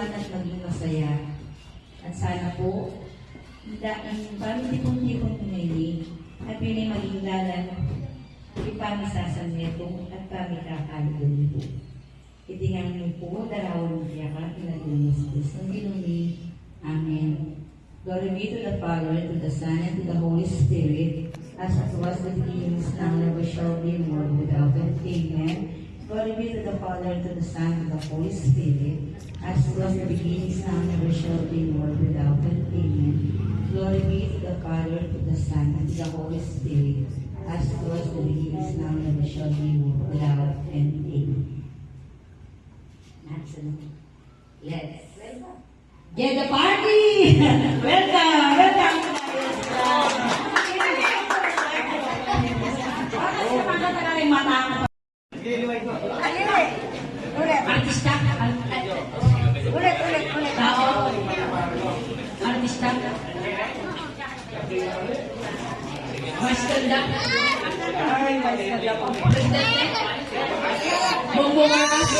naman at maging masaya. At sana po, ang pamintipon-tipon kumili at pinay maging lalan ipamisasanetong at pamikakaligon po. Itingang niyo po, darawan niya ka, pinag-unis Kristo, Ginuni. Amen. Glory be to the Father, to the Son, and to the Holy Spirit, as it was with the beginning, is now, and ever shall be, world without end. Amen. Glory be to the Father, to the Son, and to the Holy Spirit, as it was in the beginning, is now, and ever shall be, world without end. Amen. Glory be to the Father, to the Son, and to the Holy Spirit, as it was in the beginning, is now, and ever shall be, world without end. Amen. Let's get the party! Welcome! Welcome! Artista? Ulit. Tao? Artista? Mas ganda? Ay, mas ganda po. Presidente? Bongbong Marcos?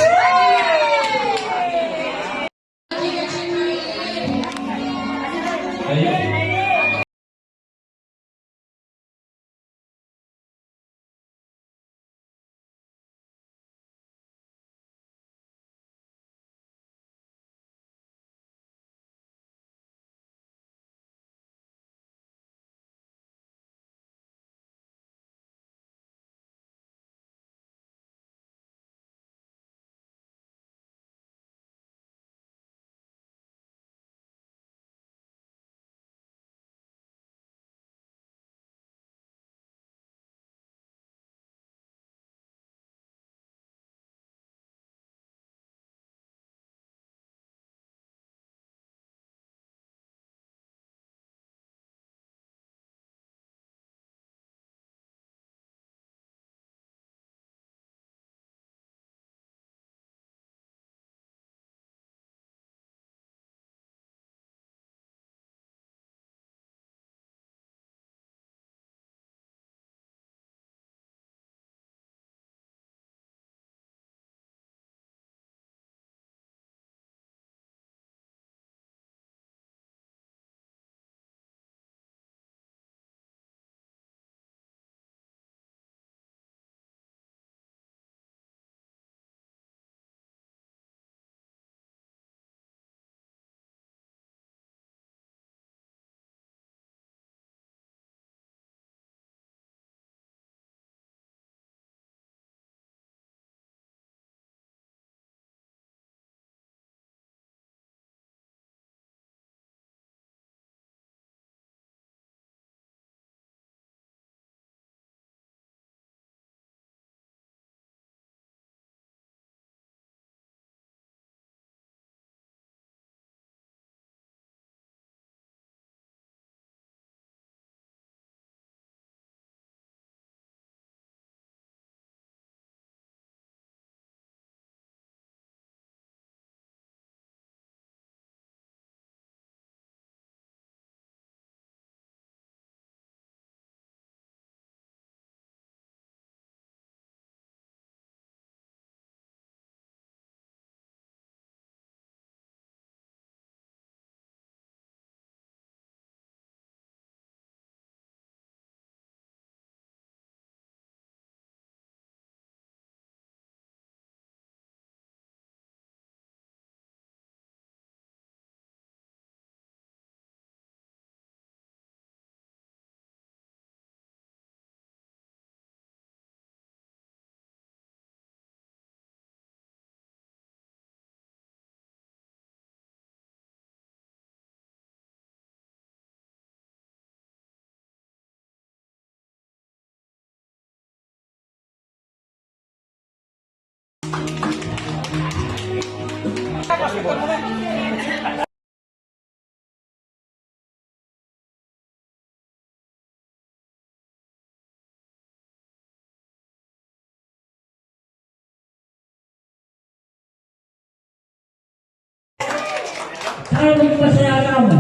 Sana magpasaya mo.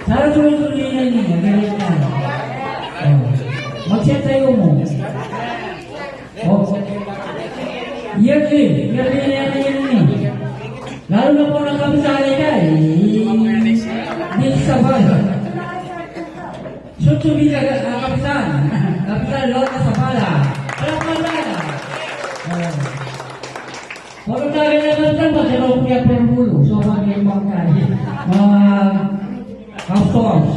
Sana tuloy-tuloy na niya. Ganyan na. Mag-set tayo mo. Yearly na yan. Lalo na po ng kapisali ka eh. Dito sa bayan. Susubi ka kapisan. Kapisan Lota Sapala. Alam mo na. Puro tayo naman mo, sa loob niya permulo. So, mga households.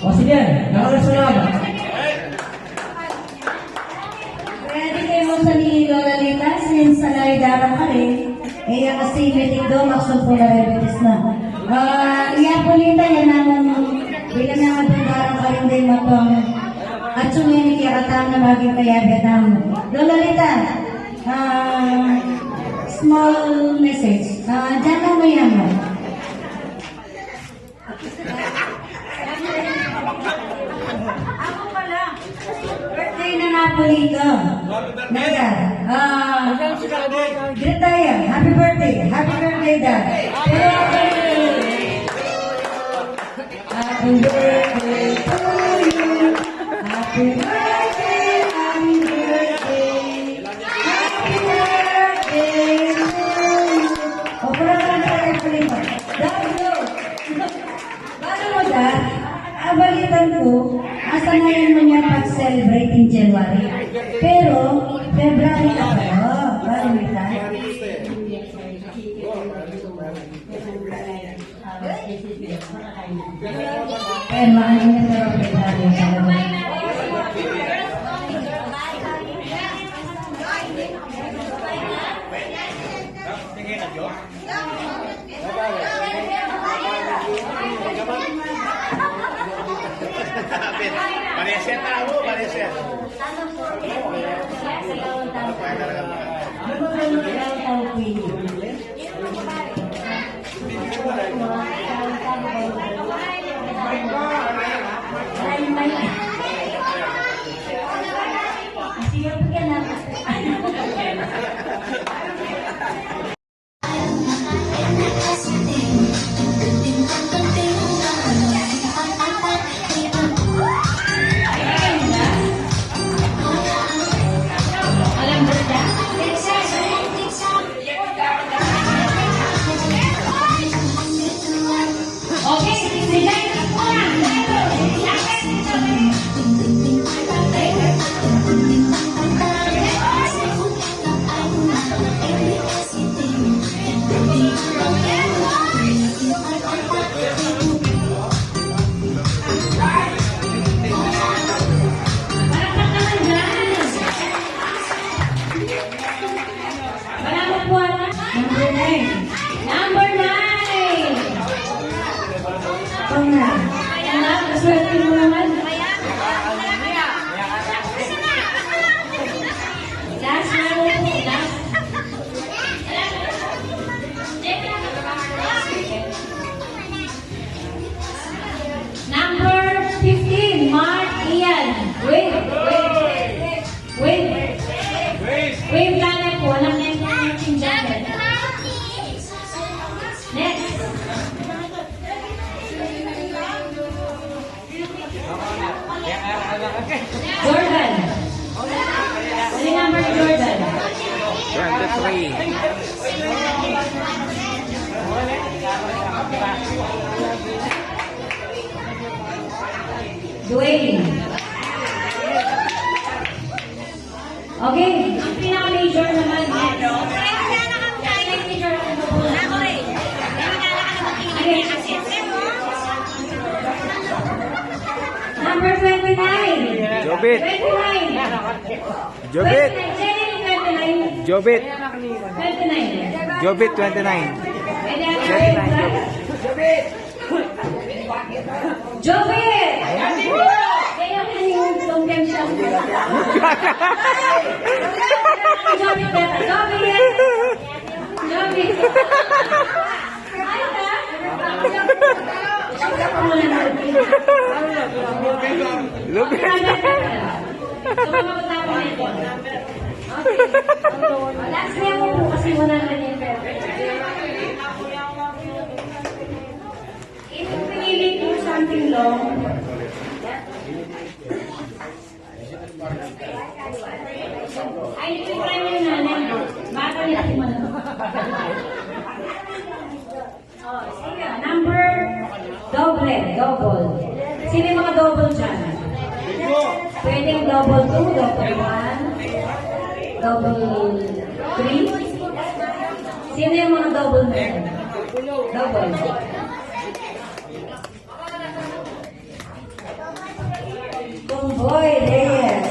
O sige, salamat. Ready kayo sa ni Lola Lita, since salay darang ka rin, eh kasi meeting do, maksud po na rebetes na. Iya po Lita, yan naman, bilang naman po darang ka rin din matong, at sumini kaya katang na maging kaya Vietnam. Lola Lita, small message, dyan lang mo yan mo. Ako pala, birthday na Napolito. Naga, Greta yan, happy birthday, Dad. Pero happy birthday to you, happy birthday, happy birthday, happy birthday to you. O, parang kayo Napolito. Dado, paano mo Dad? Balitan ko, asanayan mo niya pag-celebrate in January. Pero, February ka pa. Paano kita? Pero, maano niya pero February ka pa. Pareset tahu, pareset. Wave lang po, walang nang jacket. Next. Jordan. Ano yung number ni Jordan? 23. Dwayne. Okay, ang pinaka-major naman. Number 29. Jobit. 29. Jobit. 29. Jobit. 29. Jobit 29. Jobit! Kaya yung longgan siya. Jobit beta. Jobit. Ay na? Lubit. Last name mo po kasi wala na yung perfect. If you really do something long, ay, ito yung prime yung nanay. Baka nila si Manalo. Double. Sino yung mga double dyan? Pwede yung double 2, double 1, double 3. Sino yung mga double na yan? Double. Tumboy Reyes.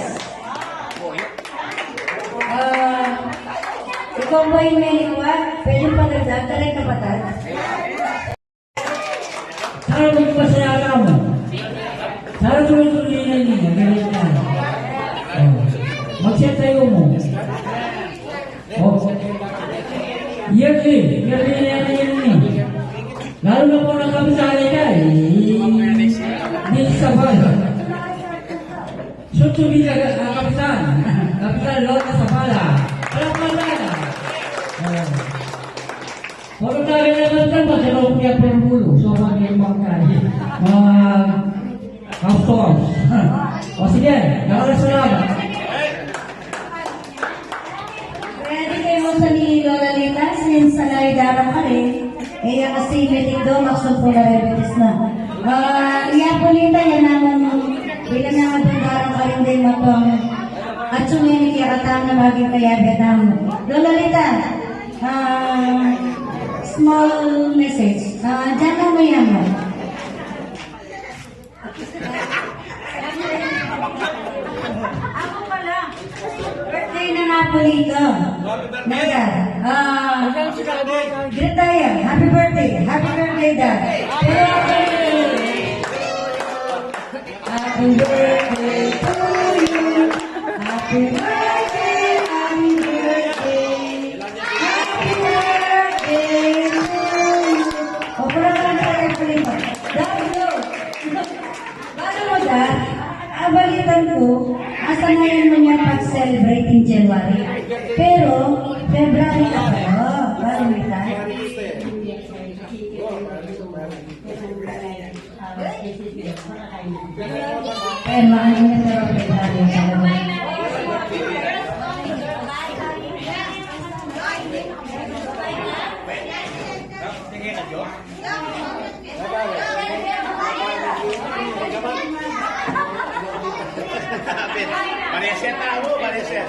Tumboy Melikwa, pwede pa nagdag, taray kapatid. Sana magpasayara mo. Sana tuloy-tuloy na niya, galit ka. Mag-set tayo mo. Yearly na yan. Lalo na po nagkabisali ka Hindi sa ban. Sutubi ka kapitan. Kapitan Lota sa pala. Palapalala. Puro tayo na naman ba, sila ko niya permulo. So, mga pangkari. Customers. O sige, nakalasalamat. Ready kayo sa ni Lola Lita, since naidarang ka rin, eh kasi meeting daw, maksud po na rebetes na. Iya po Lita, yan ang bilang nga darang ka rin din matong at sumini kaya katang na maging kaya Vietnam. Lola Lita, small message. Diyan lang mo yan mo. Ako pala. Birthday na Napolito. Nada. Great tayo. Happy birthday. Happy birthday, Dad. Happy birthday to you. Happy birthday. Happy birthday. Happy birthday to you. O, parang tayo Napolito. Dad, go. Paano mo, Dad? Abalitan ko, asa ngayon mo niya pag-celebrate in January. Pero, February ka pa. Paano mo ita? Pero, ano niya pero February ka naman. Pareset na ako, pareset.